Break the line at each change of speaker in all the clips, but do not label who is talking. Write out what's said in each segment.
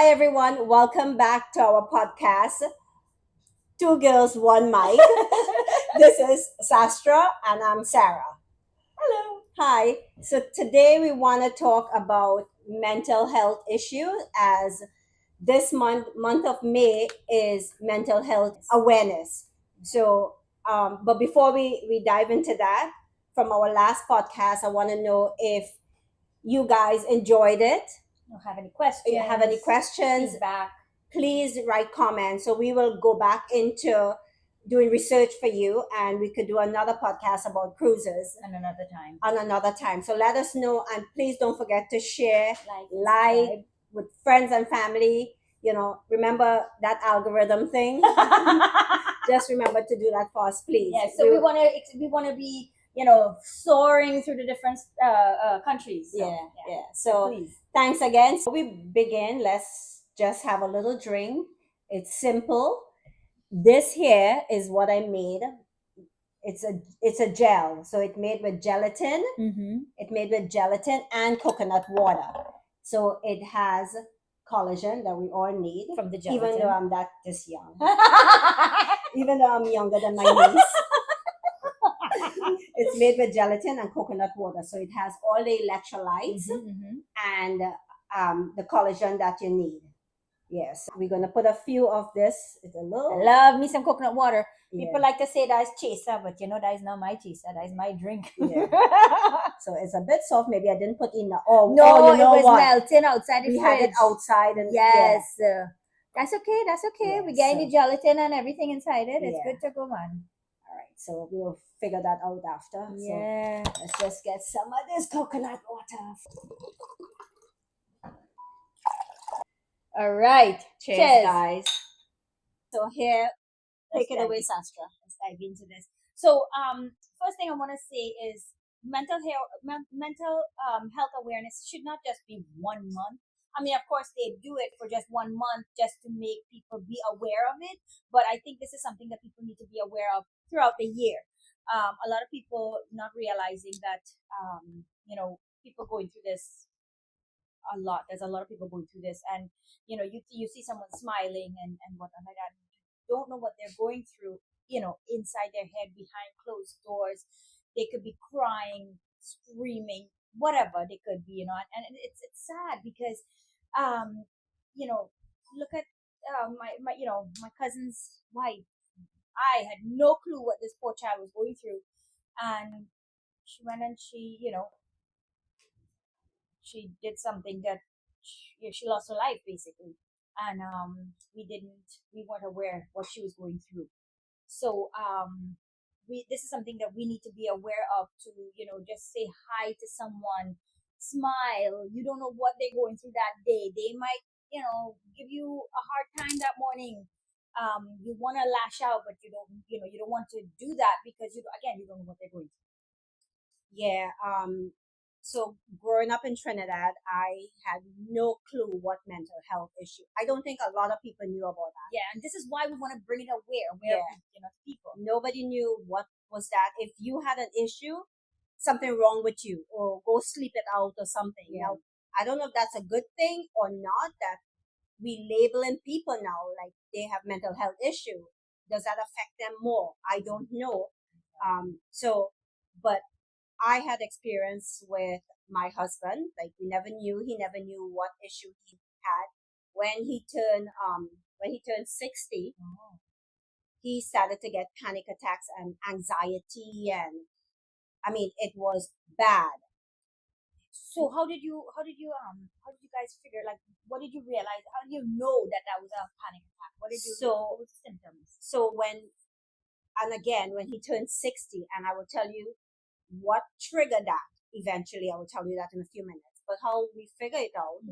Hi, everyone. Welcome back to our podcast, Two Girls, One Mic. This is Sastra, and I'm Sarah.
Hello.
Hi. So, today we want to talk about mental health issues as this month of May, is mental health awareness. So, but before we dive into that, from our last podcast, I want to know if you guys enjoyed it.
Don't have any questions?
If you have any questions,
Feedback.
please write comments. So we will go back into doing research for you, and we could do another podcast about cruises
And another time.
on another time. So let us know, and please don't forget to share,
Like.
like with friends and family. Remember that algorithm thing. Just remember to do that for us, please.
Yeah. So we want to be soaring through the different countries. So,
yeah. So
please.
thanks again. So we begin. Let's just have a little drink. It's simple. This here is what I made. It's a gel. So it made with gelatin.
Mm-hmm.
It made with gelatin and coconut water. So it has collagen that we all need.
From the
Even though
gelatin.
I'm that this young. Even though I'm younger than my niece. It's made with gelatin and coconut water. So it has all the electrolytes and the collagen that you need. Yes, we're gonna put a few of this. It's a
I
little.
love me some coconut water.
Yeah.
People like to say that is chaser, but that is not my chaser. That is my drink.
Yeah. So it's a bit soft. Maybe I didn't put in the. Oh,
No,
you know
it was
what?
melting outside the
We
fridge.
had it outside, and
Yes. That's okay. That's okay.
Yeah,
we getting
so-
the gelatin and everything inside it. It's
Yeah.
good to go, man.
All right, so we'll figure that out after.
Yeah.
So let's just get some of this coconut water.
All right.
Cheers, guys. So here, take it away, Sastra.
Let's dive into this. So, first thing I want to say is mental health awareness should not just be 1 month. I mean, of course, they do it for just 1 month just to make people be aware of it. But I think this is something that people need to be aware of throughout the year. A lot of people not realizing that, people going through this a lot. There's a lot of people going through this, and you see someone smiling and whatnot like that. You don't know what they're going through. Inside their head, behind closed doors, they could be crying, screaming, whatever they could be. And it's sad because, um, look at my cousin's wife. I had no clue what this poor child was going through, and she went and she did something that she lost her life basically, and we weren't aware what she was going through. So this is something that we need to be aware of, to just say hi to someone, smile. You don't know what they're going through that day. They might give you a hard time that morning. You want to lash out, but you don't want to do that because you don't know what they're going through.
Yeah. So growing up in Trinidad, I had no clue what mental health issue. I don't think a lot of people knew about that.
Yeah, and this is why we want to bring it aware people.
Nobody knew what was that. If you had an issue, something wrong with you, or go sleep it out or something.
Yeah.
Now, I don't know if that's a good thing or not, that we labeling people now like they have mental health issue. Does that affect them more? I don't know. But I had experience with my husband. Like he never knew what issue he had. When he turned 60, he started to get panic attacks and anxiety, and I mean it was bad.
So how did you guys figure, like, what did you realize? How did you know that was a panic attack? What was the symptoms?
So when he turned 60, and I will tell you what triggered that eventually. I will tell you that in a few minutes. But how we figure it out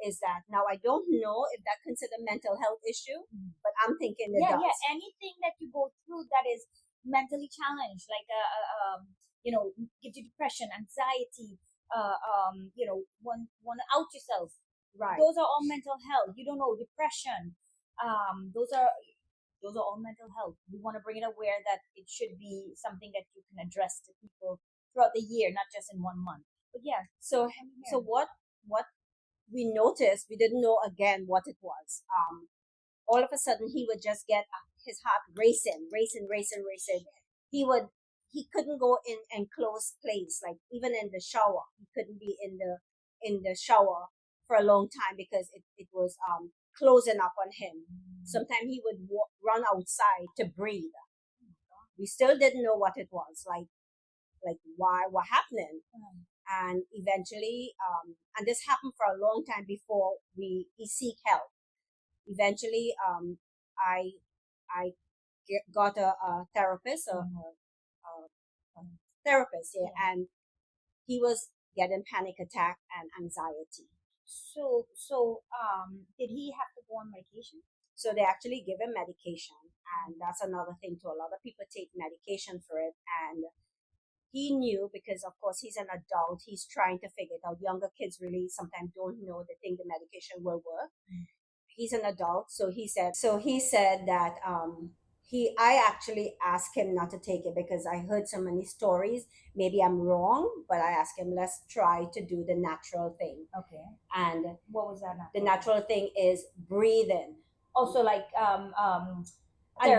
is that now I don't know if that considered mental health issue, but I'm thinking it does.
Yeah, anything that you go through that is mentally challenged, like gives you depression, anxiety, want to out yourself.
Right.
Those are all mental health. You don't know, depression. Those are all mental health. We want to bring it aware that it should be something that you can address to people throughout the year, not just in 1 month. But yeah,
So what we noticed, we didn't know again what it was. All of a sudden he would just get his heart racing. He would he couldn't go in enclosed place, like even in the shower. He couldn't be in the shower for a long time because it was closing up on him. Sometimes he would run outside to breathe. We still didn't know what it was, like why, what happened. And eventually, and this happened for a long time before he seek help. Eventually, I I got a therapist, a therapist, yeah, and he was getting panic attack and anxiety.
Did he have to go on medication?
So they actually give him medication, and that's another thing too. A lot of people take medication for it, and he knew because of course he's an adult. He's trying to figure it out. Younger kids really sometimes don't know. They think the medication will work. He's an adult, so he said that I actually asked him not to take it because I heard so many stories. Maybe I'm wrong, but I asked him, let's try to do the natural thing.
Okay.
And
What was that?
the natural thing is breathing.
Also, like
And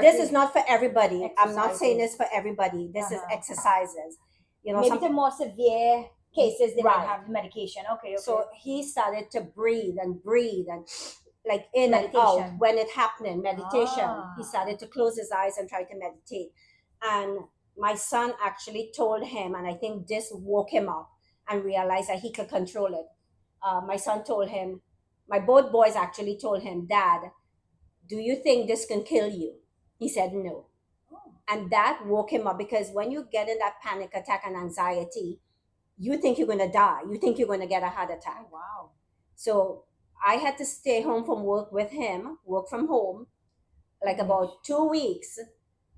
this is not for everybody. I'm not saying
Exercises.
this for everybody. This is exercises. You know,
maybe to more severe cases they might
Right.
have medication. Okay.
So he started to breathe and like in and out
Meditation.
when it happened. Meditation.
Ah.
He started to close his eyes and try to meditate. And my son actually told him, and I think this woke him up and realized that he could control it. My son told him, my both boys actually told him, Dad, do you think this can kill you? He said no. And that woke him up because when you get in that panic attack and anxiety, you think you're going to die. You think you're going to get a heart attack.
Oh, wow.
So I had to stay home from work with him, work from home, like about 2 weeks,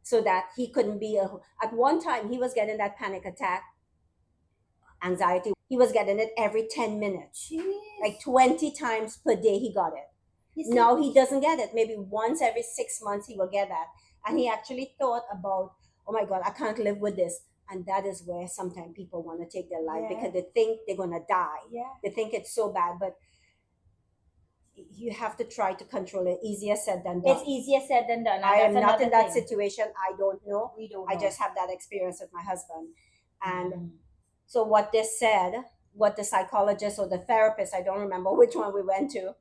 so that he couldn't be. At one time, he was getting that panic attack, anxiety. He was getting it every 10 minutes.
Jeez.
Like 20 times per day, he got it. Now he doesn't get it. Maybe once every 6 months, he will get that. And he actually thought about, oh my God, I can't live with this. And that is where sometimes people want to take their life because they think they're going to die.
Yeah.
They think it's so bad, but you have to try to control it. Easier said than done.
It's easier said than done.
I am
That's
not in
another
that
thing.
situation. I don't know.
We don't
I
know.
just have that experience with my husband. And so what they said, what the psychologist or the therapist, I don't remember which one we went to,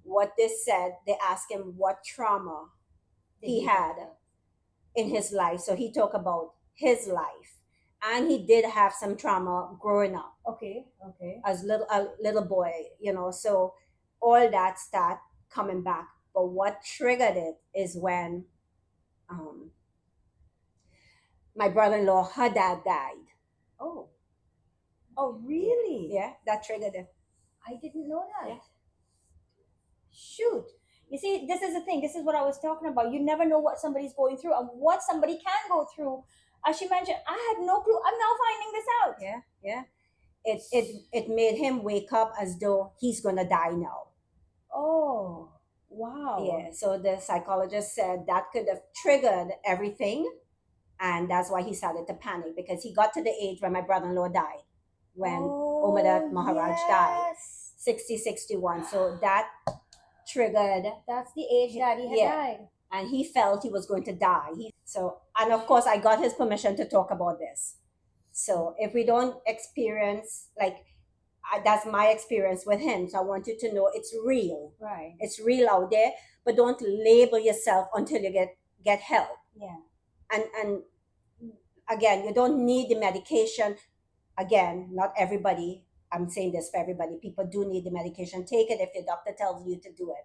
what they said, they asked him what trauma he had in his life. So he talked about his life. And he did have some trauma growing up
Okay.
as a little boy, you know. So all that start coming back. But what triggered it is when um, my brother-in-law, her dad died.
Oh. Oh, really?
Yeah, that triggered it.
I didn't know that.
Yeah.
Shoot. You see, this is the thing. This is what I was talking about. You never know what somebody's going through and what somebody can go through. As she mentioned, I had no clue. I'm now finding this out.
Yeah. It made him wake up as though he's gonna die now.
Oh, wow.
Yeah. So the psychologist said that could have triggered everything, and that's why he started to panic because he got to the age when my brother-in-law died, when Omadat Maharaj died, 60, 61. So that triggered.
That's the age that he had died.
And he felt he was going to die. And of course, I got his permission to talk about this. So if we don't experience, that's my experience with him. So I want you to know it's real.
Right.
It's real out there, but don't label yourself until you get help.
Yeah.
And again, you don't need the medication. Again, not everybody. I'm saying this for everybody. People do need the medication. Take it if your doctor tells you to do it.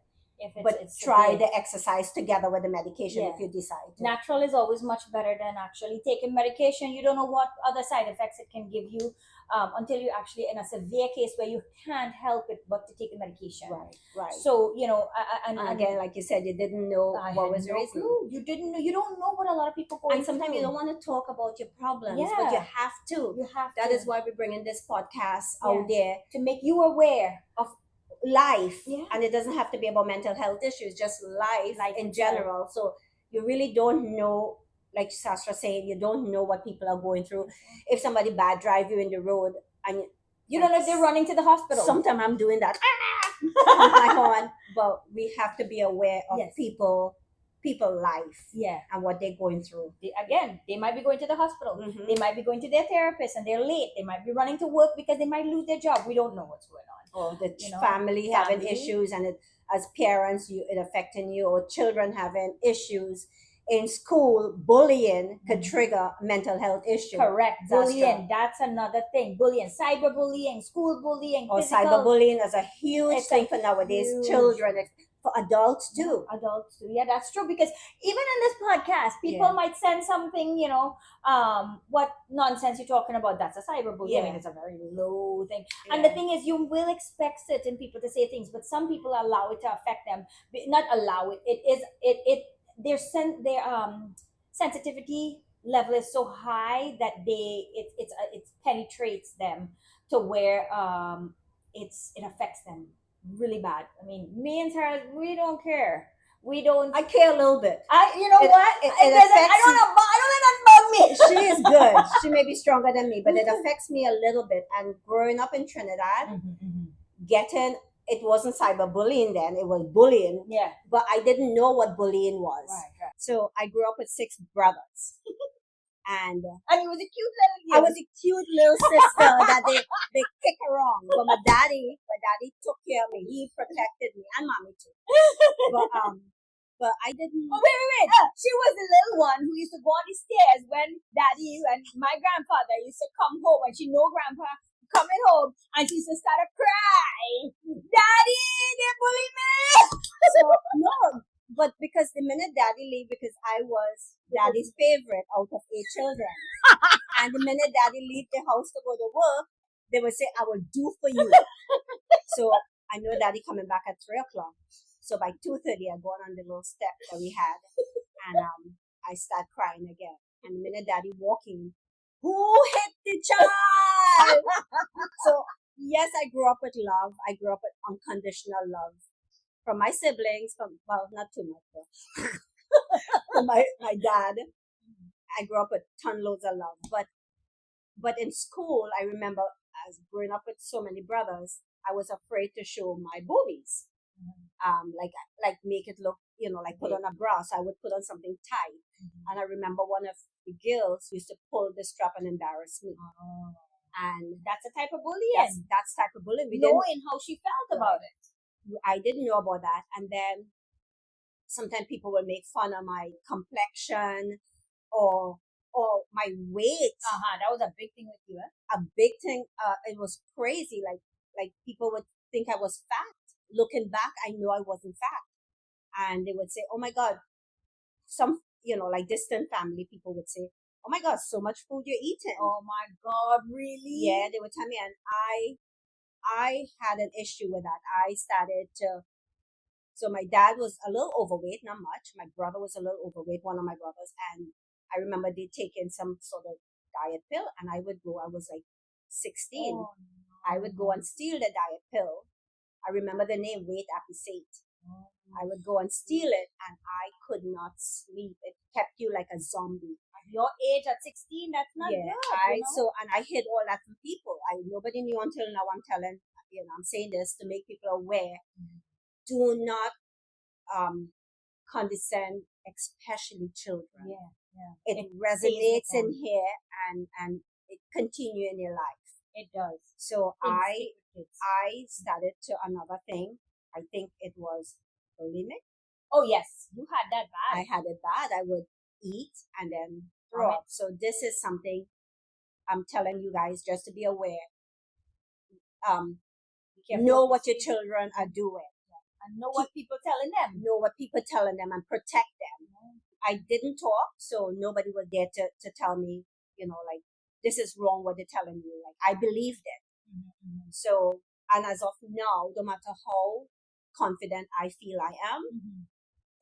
But try the exercise together with the medication if you decide to.
Natural is always much better than actually taking medication. You don't know what other side effects it can give you until you're actually in a severe case where you can't help it but to take the medication.
Right.
So,
and again, like you said, you didn't know what was the reason.
You didn't know. You don't know what a lot of people go through.
And sometimes you don't want to talk about your problems, but you have to. That is why we're bringing this podcast out there
to make you aware
of life. And it doesn't have to be about mental health issues, just life in general. So you really don't know, like Sasha saying, you don't know what people are going through. If somebody bad drive you in the road and
You don't know if they're running to the hospital.
Sometimes I'm doing that on my own, but we have to be aware of
Yes.
people life
Yeah.
and what they're going through.
They might be going to the hospital.
Mhm.
They might be going to their therapist and they're late. They might be running to work because they might lose their job. We don't know what's going on.
Or the
You know,
family having
family.
issues, and as parents, it affecting you, or children having issues in school. Bullying could trigger mental health issue.
Correct.
Sasha.
Bullying. That's another thing. Bullying, cyberbullying, school bullying,
Or
physical.
cyberbullying is a huge
It's
thing
a
for nowadays.
huge-
Children, for adults too.
Adults too. Yeah, that's true. Because even in this podcast, people
Yeah.
might send something, what nonsense you're talking about. That's a cyberbullying. I mean,
Yeah.
it's a very low thing.
Yeah.
And the thing is, you will expect certain people to say things, but some people allow it to affect them. Not allow it. It is it their sensitivity level is so high that it penetrates them to where it affects them really bad. I mean, me and Sarah, we don't care. We don't.
I care a little bit.
You know what?
It
It doesn't.
affects
I don't know. I don't let that bug me.
She is good. She may be stronger than me, but it affects me a little bit. And growing up in Trinidad, getting it wasn't cyberbullying then; it was bullying.
Yeah.
But I didn't know what bullying was.
Right.
So I grew up with 6 brothers, and
And you was a cute little.
I was a cute little sister that they kick around. But my daddy took care of me. He protected me, and mommy too. But I didn't.
Oh, wait. She was the little one who used to go on the stairs when daddy and my grandfather used to come home, and she know grandpa coming home, and she used to start to cry. Daddy, they bully me.
So no, but because the minute daddy leave, because I was daddy's favorite out of 8 children, and the minute daddy leave the house to go to work, they would say, "I will do for you." So I know daddy coming back at 3 o'clock. So by 2:30, I go on the little step that we had, and I start crying again. And the minute daddy walking, who hit the child? So yes, I grew up with love. I grew up with unconditional love from my siblings. Well, not too much, but from my dad. I grew up with loads of love. But in school, I remember as growing up with so many brothers, I was afraid to show my boobies. Like make it look, like put on a bra. So I would put on something tight. And I remember one of the girls used to pull the strap and embarrass me. And
That's a type of bullying.
that's type of bullying.
Knowing how she felt about it.
I didn't know about that. And then sometimes people will make fun of my complexion or my weight.
That was a big thing with you,
A big thing. It was crazy. Like people would think I was fat. Looking back, I know I wasn't fat, and they would say, "Oh my God," some like distant family people would say, "Oh my God, so much food you're eating."
Oh my God, really?
Yeah, they would tell me, and I had an issue with that. I started to. So my dad was a little overweight, not much. My brother was a little overweight, one of my brothers, and I remember they taking some sort of diet pill, and I would go. I was like 16.
Oh, no.
I would go and steal the diet pill. I remember the name Weight Apicate. I would go and steal it, and I could not sleep. It kept you like a zombie.
At your age, at 16, that's not good.
And I hid all that from people. Nobody knew until now. I'm telling, I'm saying this to make people aware. Do not condescend, especially children.
Yeah.
It resonates in here, and it continue in your life.
It does.
So I started to another thing. I think it was bulimic.
Oh yes, you had that bad.
I had it bad. I would eat and then throw up. So this is something I'm telling you guys just to be aware. Know what your children are doing.
And know what people telling them.
Know what people telling them and protect them. I didn't talk, so nobody was there to tell me, like, this is wrong what they're telling you. Like, I believed it. So, and as of now, no matter how confident I feel I am,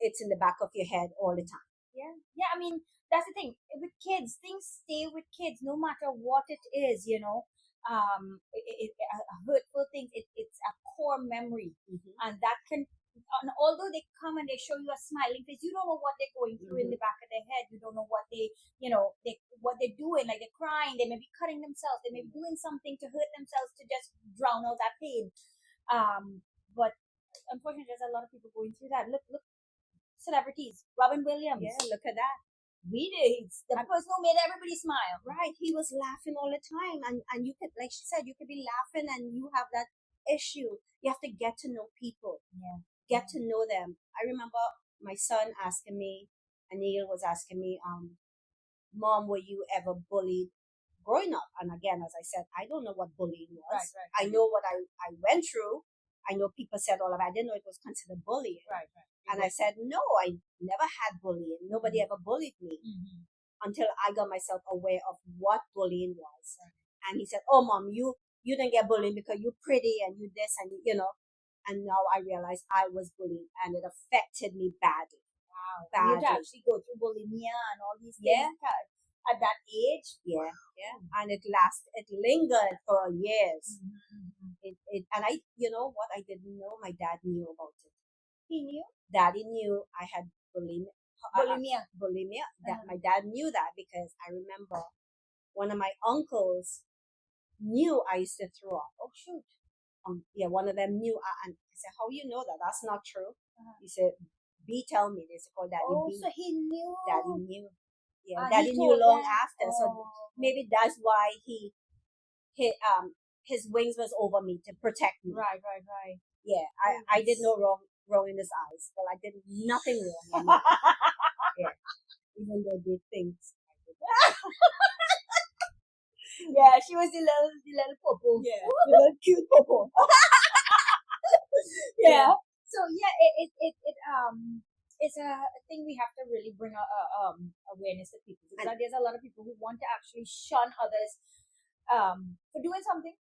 it's in the back of your head all the time.
Yeah. I mean, that's the thing with kids. Things stay with kids, no matter what it is. A hurtful thing. It's a core memory, and that can. And although they come and they show you a smiling face, you don't know what they're going through in the back of their head. You don't know what they what they're doing, like they're crying, they may be cutting themselves, they may be doing something to hurt themselves to just drown out that pain. But unfortunately, there's a lot of people going through that. Look, celebrities, Robin Williams.
Yeah, look at that.
Really, it's the person who made everybody smile.
Right. He was laughing all the time. And you could, like she said, you could be laughing and you have that issue. You have to get to know people.
Yeah.
Get to know them. I remember my son asking me, Anil was asking me, Mom, were you ever bullied growing up? And again, as I said, I don't know what bullying was.
Right.
I know what I went through. I know people said all of that. I didn't know it was considered bullying.
Right.
And I said, no, I never had bullying. Nobody ever bullied me until I got myself aware of what bullying was.
Right.
And he said, oh, Mom, you didn't get bullied because you're pretty and you this and you know. And now I realized I was bullied and it affected me badly.
Wow.
Badly.
You'd actually go through bulimia and all these
Yeah.
things at that age.
Yeah. And it lingered for years. And I, you know what, I didn't know my dad knew about it.
He knew?
Daddy knew I had bulimia.
Bulimia.
That my dad knew that because I remember one of my uncles knew I used to throw up.
Oh shoot.
Yeah, one of them knew, and I said, "How you know that? That's not true." He said, "B tell me." They call Daddy B.
So he knew.
Daddy knew. Yeah,
he
Daddy knew
told
long
them.
after. So maybe that's why his wings was over me to protect me.
Right.
Yeah, I did no wrong in his eyes. Well, I did nothing wrong. Yeah, even though they think I did.
Yeah, she was the little popo.
Yeah, the little cute popo.
Yeah. So yeah, it's a thing we have to really bring awareness to people because there's a lot of people who want to actually shun others for doing something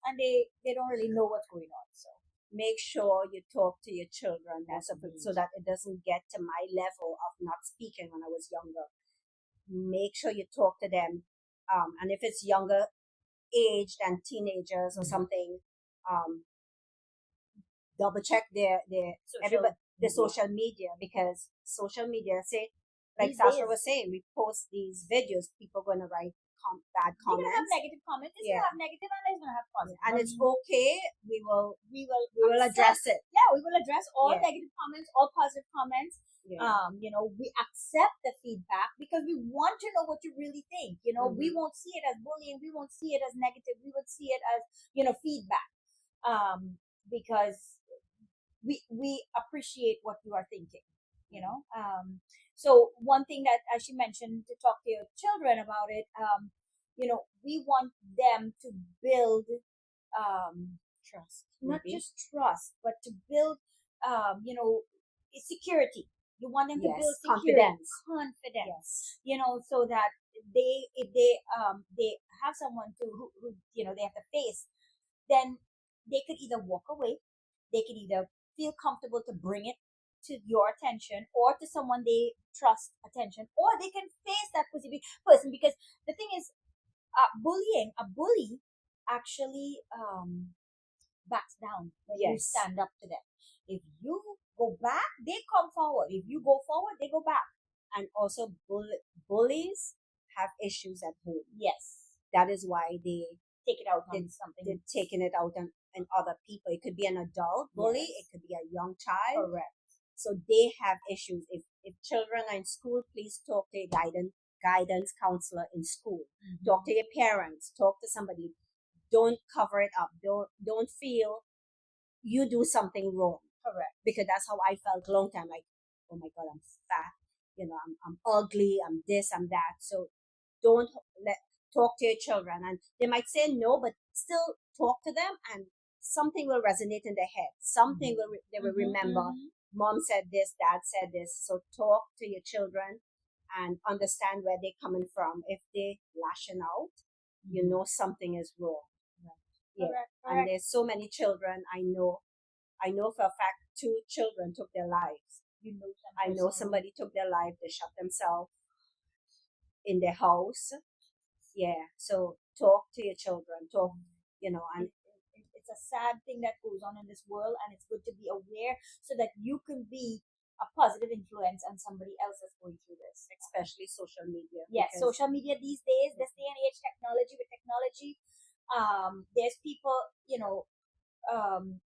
and they don't really know what's going on. So
make sure you talk to your children so that it doesn't get to my level of not speaking when I was younger. Make sure you talk to them. And if it's younger age than teenagers or something, double check their social media because social media like Sasha was saying, we post these videos, people are gonna write bad comments.
They're gonna have negative comments. They're gonna have negative and they're gonna have positive.
And it's okay. We will address it.
Yeah, we will address all negative comments, all positive comments. Yeah. We accept the feedback because we want to know what you really think. We won't see it as bullying. We won't see it as negative. We would see it as, feedback. Because we appreciate what you are thinking, So one thing that, as she mentioned, to talk to your children about it, we want them to build, trust, not just trust, but to build, security. You want them to build security, confidence, so that if they have someone who they have to face, then they could either walk away, they could either feel comfortable to bring it to your attention or to someone they trust attention, or they can face that person because the thing is, a bully actually backs down when you stand up to them. If you go back, they come forward. If you go forward, they go back. And also bullies have issues at home. Yes. That is why they take it out on something. They're taking it out on other people. It could be an adult bully. It could be a young child. Correct. So they have issues. If children are in school, please talk to a guidance counselor in school. Talk to your parents. Talk to somebody. Don't cover it up. Don't feel you do something wrong. Correct. Because that's how I felt a long time. Like, oh my God, I'm fat. I'm ugly. I'm this. I'm that. So don't talk to your children, and they might say no, but still talk to them, and something will resonate in their head. Something they will remember. Mom said this, dad said this. So talk to your children and understand where they're coming from. If they're lashing out, you know something is wrong. Yeah. Correct. And there's so many children I know for a fact 2 children took their lives. I know somebody took their life. They shot themselves in their house. Yeah. So talk to your children. Talk, and it's a sad thing that goes on in this world, and it's good to be aware so that you can be a positive influence on somebody else that's going through this.
Especially social media.
Yes,
because
social media these days, this day and age, technology, there's people, um,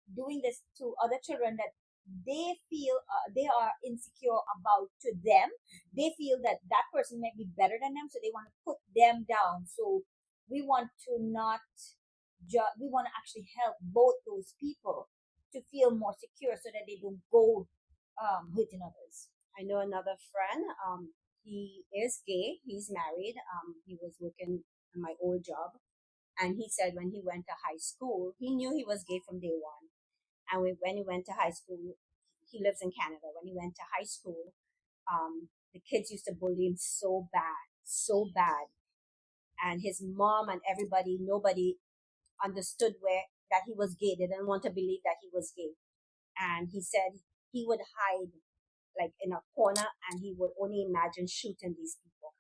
doing this to other children that they feel they are insecure about to them. They feel that that person might be better than them, so they want to put them down. So we want to not we want to actually help both those people to feel more secure so that they don't go hurting others.
I know another friend. He is gay. He's married. He was working in my old job, and he said when he went to high school, he knew he was gay from day one. And when he went to high school, he lives in Canada. When he went to high school, the kids used to bully him so bad, and his mom and everybody, nobody understood where that he was gay. They didn't want to believe that he was gay, and he said he would hide like in a corner, and he would only imagine shooting these people.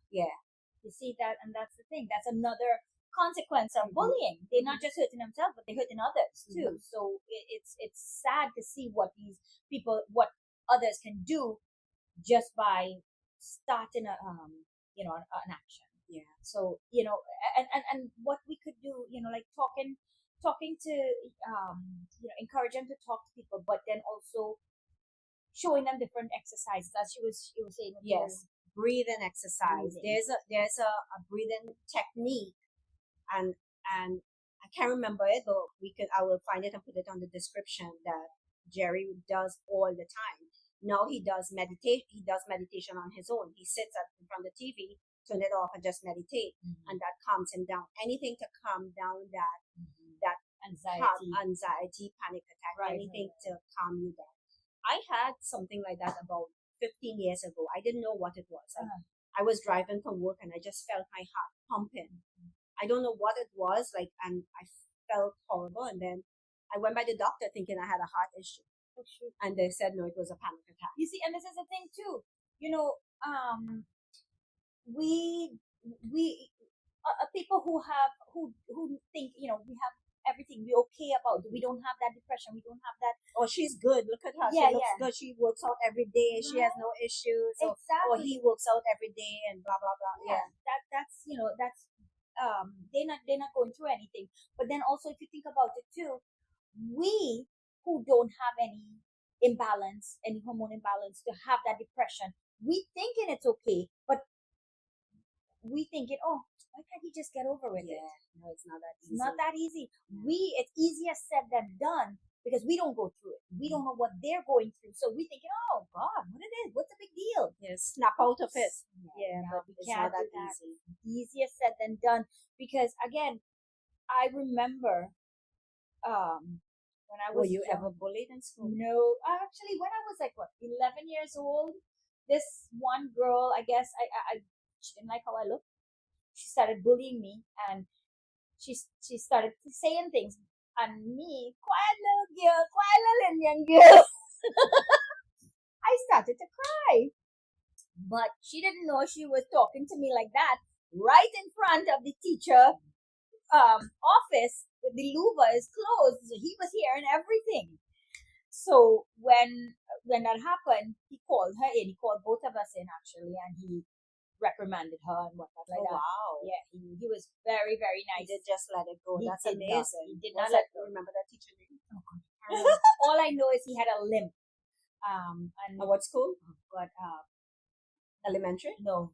Yeah.
You see that, and that's the thing. That's another consequence of bullying. They're not just hurting themselves, but they're hurting others too. So it's sad to see what these people, what others can do just by starting an action.
Yeah.
So and what we could do, like talking to encourage them to talk to people, but then also showing them different exercises, as you were saying.
Yes. Breathing exercise.
Breathing.
There's a breathing technique, and I can't remember it, but I will find it and put it on the description, that Jerry does all the time. Now he does meditate. He does meditation on his own. He sits in front of the TV, turn it off, and just meditate, and that calms him down. Anything to calm down that anxiety, panic attack,
Right,
anything to calm you down. I had something like that about 15 years ago. I didn't know what it was. I was driving from work, and I just felt my heart pumping. I don't know what it was like, and I felt horrible. And then I went by the doctor thinking I had a heart issue, and they said no, it was a panic attack.
You see, and this is the thing too. You know, we people who think we have everything we okay about it. We don't have that depression. We don't have that.
Oh, she's good. Look at her.
Yeah,
she looks good. She works out every day. She has no issues.
Exactly.
Or he works out every day and blah blah blah. Yeah.
That's they're not going through anything. But then also, if you think about it too, we who don't have any imbalance, any hormone imbalance, to have that depression, we thinking it's okay, but we thinking, oh, why can't he just get over with it?
No, it's not that easy.
It's not that easy. It's easier said than done, because we don't go through it. We don't know what they're going through. So we thinking, oh God, what it is? What's the big deal?
Yes, snap out of it.
But we
it's
can't
not that
do that.
easy.
Easier said than done. Because again, I remember when I was
Were you ever bullied in school?
No, actually, when I was like 11 years old, this one girl, I guess I she didn't like how I looked. She started bullying me, and she started saying things, and me, quiet little girl, quiet little Indian girl. I started to cry, but she didn't know she was talking to me like that right in front of the teacher office, with the louver is closed, so he was hearing everything. So when that happened, he called her in. He called both of us in actually, and he reprimanded her and whatnot like that.
Wow.
Yeah, he was very, very nice.
He did just let it go. That's amazing.
He did not let go.
Remember that teacher name?
All I know is he had a limp. And
what school?
But
elementary?
No,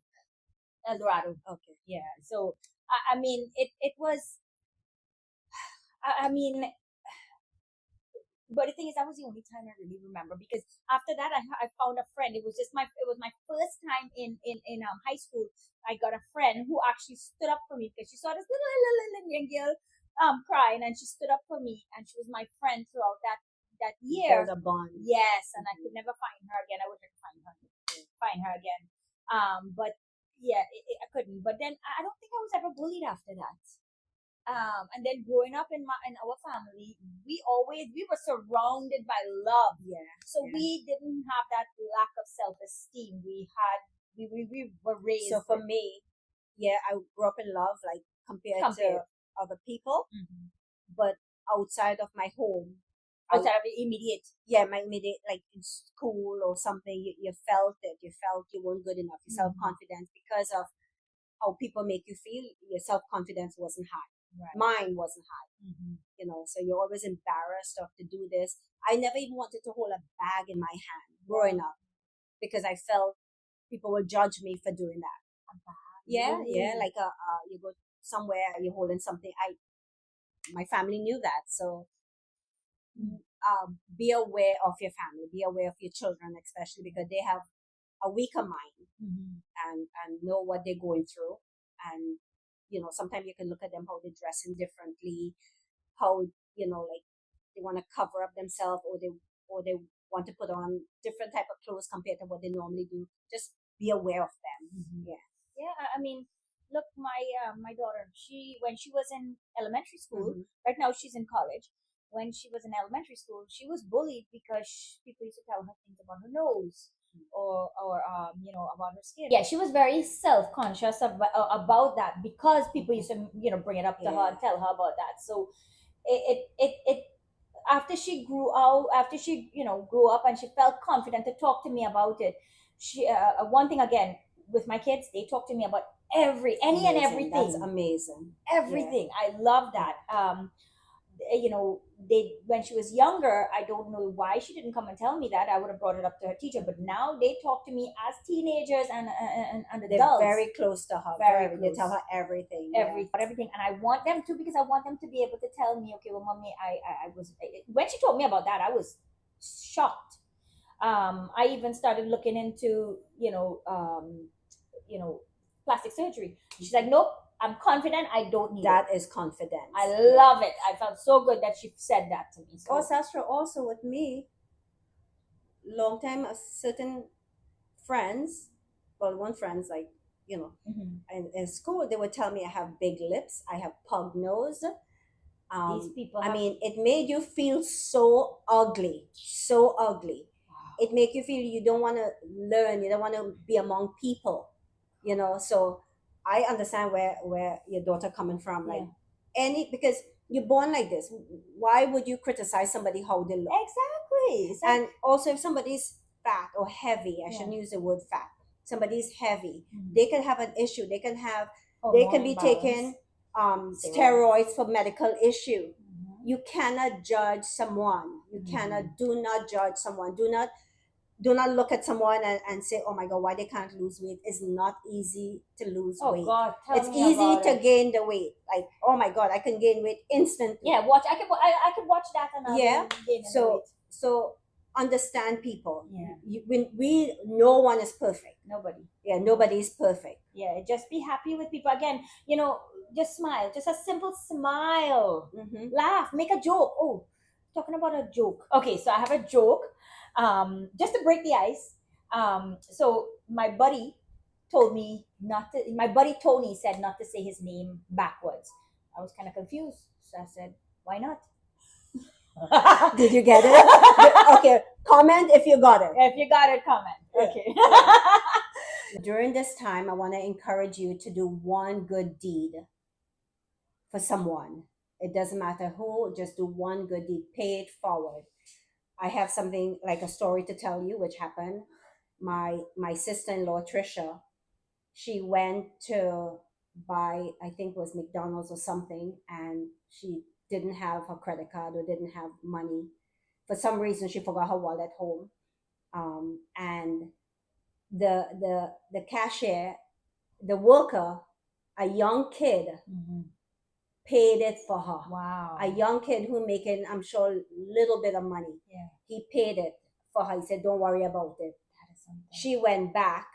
El Dorado.
Okay.
Yeah. So I mean, it was. I mean, but the thing is, that was the only time I really remember, because after that, I found a friend. It was my first time in high school. I got a friend who actually stood up for me, because she saw this little Indian girl crying, and she stood up for me, and she was my friend throughout that year.
There's a bond.
Yes, and I could never find her again. I wish I could find her again. But yeah, I couldn't. But then I don't think I was ever bullied after that. And then growing up in our family, we were surrounded by love.
Yeah.
So we didn't have that lack of self-esteem. We were raised.
So for me, I grew up in love, like compared to other people, but outside of my home,
outside of the immediate.
Yeah, my immediate, like in school or something, you felt it. You felt you weren't good enough. Your self confidence, because of how people make you feel, your self confidence wasn't high.
Right.
Mine wasn't high. So you're always embarrassed of to do this. I never even wanted to hold a bag in my hand growing up because I felt people will judge me for doing that. Yeah, yeah,
Really?
like you go somewhere, you're holding something. My family knew that, so be aware of your family, be aware of your children, especially because they have a weaker mind and know what they're going through. And sometimes you can look at them how they're dressing differently, how like they want to cover up themselves, or they want to put on different type of clothes compared to what they normally do. Just be aware of them. Yeah.
Yeah, I mean, look, my daughter, she when she was in elementary school, right now she's in college. When she was in elementary school, she was bullied because people used to tell her things about her nose or about her skin. Yeah, she was very self conscious about that because people used to bring it up to her and tell her about that. So it after she grew out, after she grew up and she felt confident to talk to me about it. She one thing again with my kids, they talk to me about any and everything.
That's amazing.
Everything. I love that. They when she was younger, I don't know why she didn't come and tell me that. I would have brought it up to her teacher, but now they talk to me as teenagers and
They're
adults.
very close to her.
Very
They tell her everything.
Everything, and I want them to, because I want them to be able to tell me, okay, well, mommy, I was when she told me about that, I was shocked. I even started looking into plastic surgery. She's like, nope, I'm confident, I don't need
That
it.
is confidence.
I love it. I felt so good that she said that to me. So,
Sasha, also with me, long time, a certain friends, well, one friends, like, in school, they would tell me I have big lips, I have pug nose.
these people
I
have,
mean, it made you feel so ugly, so ugly. It make you feel you don't want to learn, you don't want to be among people, So I understand where your daughter coming from, like because you're born like this. Why would you criticize somebody how they look?
exactly.
And also, if somebody's fat or heavy, I shouldn't use the word fat. Somebody's heavy, they can have an issue. They can have, they can be taking steroids for medical issue. You cannot judge someone. You cannot. Do not judge someone. Do not look at someone and say, oh my god, why they can't lose weight. It's not easy to lose
Oh
weight.
God, tell
It's
me
easy
about
to
it.
gain the weight. Like, oh my god, I can gain weight instantly.
Yeah, watch. I could watch that and I'll gain the
So
weight.
so understand people.
Yeah.
When we no one is perfect.
Nobody.
Yeah, nobody is perfect.
Yeah, just be happy with people. Again, just smile. Just a simple smile. Laugh. Make a joke. Oh, talking about a joke. Okay, so I have a joke. Just to break the ice. So my buddy told me not to. My buddy Tony said not to say his name backwards. I was kind of confused, so I said, "Why not?"
Did you get it? Okay, comment if you got it.
If you got it, comment. Okay.
During this time, I want to encourage you to do one good deed for someone. It doesn't matter who, just do one good deed, pay it forward. I have something like a story to tell you which happened. My sister-in-law Trisha, she went to buy, I think it was McDonald's or something, and she didn't have her credit card or didn't have money. For some reason, she forgot her wallet home. And the cashier, the worker, a young kid, paid it for her.
Wow.
A young kid who making, I'm sure, little bit of money.
Yeah.
He paid it for her. He said, "Don't worry about it."
That is something.
She went back.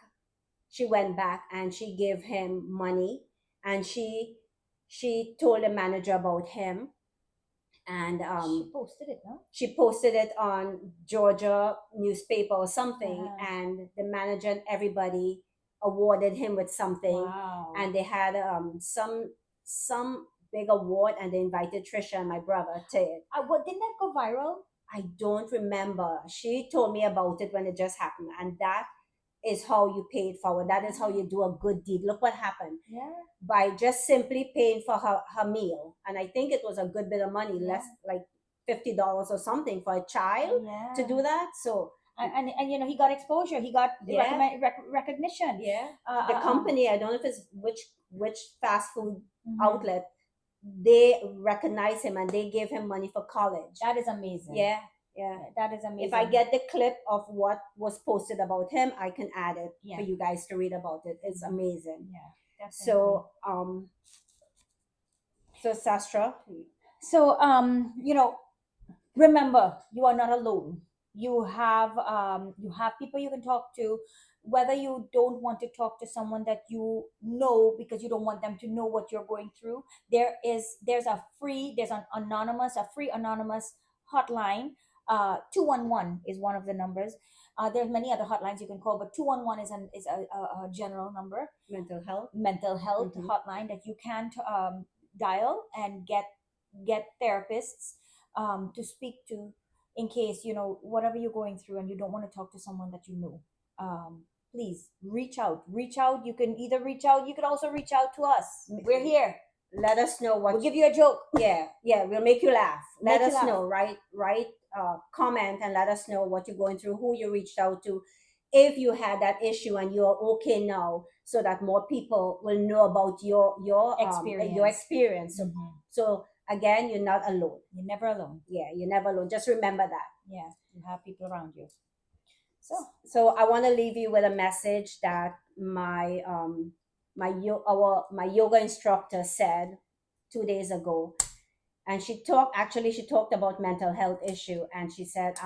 She went back and she gave him money, and she told the manager about him, and
She posted it, no?
she posted it on Georgia newspaper or something, and the manager and everybody awarded him with something.
Wow.
And they had some big award, and they invited Trisha and my brother to it.
What, didn't that go viral?
I don't remember. She told me about it when it just happened, and that is how you pay it forward. That is how you do a good deed. Look what happened.
Yeah.
By just simply paying for her meal. And I think it was a good bit of money, less like $50 or something for a child to
Yeah.
do that. So
And he got exposure. He got
yeah,
recognition.
yeah.
Uh,
The
uh, uh,
company, I don't know if it's which fast food
mhm.
outlet, they recognize him and they gave him money for college.
That is amazing.
Yeah, yeah.
That is amazing.
If I get the clip of what was posted about him, I can add it
Yeah.
for you guys to read about it. It's amazing.
Yeah, definitely.
So Sastra,
So, remember, you are not alone. You have people you can talk to, whether you don't want to talk to someone that you know because you don't want them to know what you're going through. There's a free anonymous hotline. 211 is one of the numbers. There's many other hotlines you can call, but 211 is a general number, mental health
Mhm.
hotline that you can dial and get therapists to speak to, in case whatever you're going through and you don't want to talk to someone that you know. Please reach out. You can either reach out, you could also reach out to us. We're here.
Let us know what
We'll give you a joke.
yeah, we'll make you laugh. Let
Make you
us
laugh.
know. Write comment and let us know what you're going through, who you reached out to, if you had that issue and you're okay now, so that more people will know about your experience. So,
Mhm.
so again, you're not alone.
You're never alone.
Yeah, you're never alone. Just remember that.
Yeah, you have people around you.
So I want to leave you with a message that my yoga instructor said 2 days ago, and she talked about mental health issue, and she said,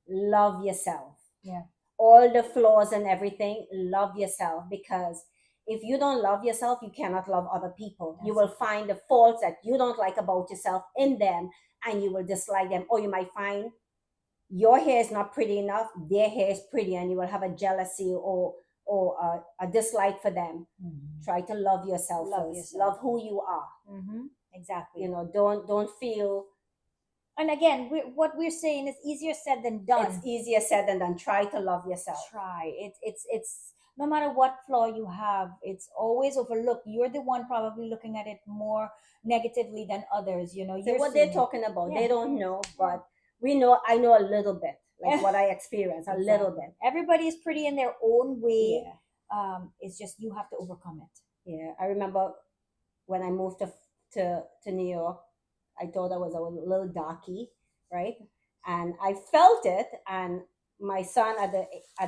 love yourself.
Yeah.
All the flaws and everything, love yourself, because if you don't love yourself, you cannot love other people. You will find the faults that you don't like about yourself in them, and you will dislike them. Or you might find your hair is not pretty enough, their hair is pretty, and you will have a jealousy or a dislike for them. Try to love yourself first. Love who you are.
Exactly.
Don't feel.
And again, what we're saying is easier said than done.
It's easier said than done. Try to love yourself.
Try. It's no matter what flaw you have, it's always overlooked. You're the one probably looking at it more negatively than others.
So
You're
what
seeing
they're
it.
talking about,
Yeah.
they don't know, but we know. I know a little bit, like what I experienced, a little bit.
Everybody is pretty in their own way.
Yeah.
It's just you have to overcome it.
Yeah, I remember when I moved to New York, I thought I was a little darky, right? And I felt it. And my son at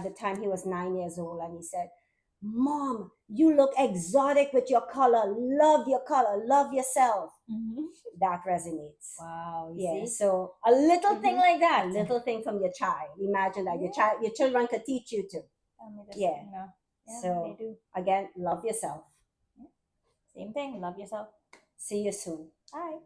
the time, he was 9 years old, and he said, "Mom, you look exotic with your color. Love your color. Love yourself." That resonates.
Wow.
Yeah.
See?
So
A little thing like that.
a little thing from your child. Imagine that your children could teach you to. Yeah. So
they do.
again, love yourself.
Same thing. Love yourself.
See you soon.
Bye.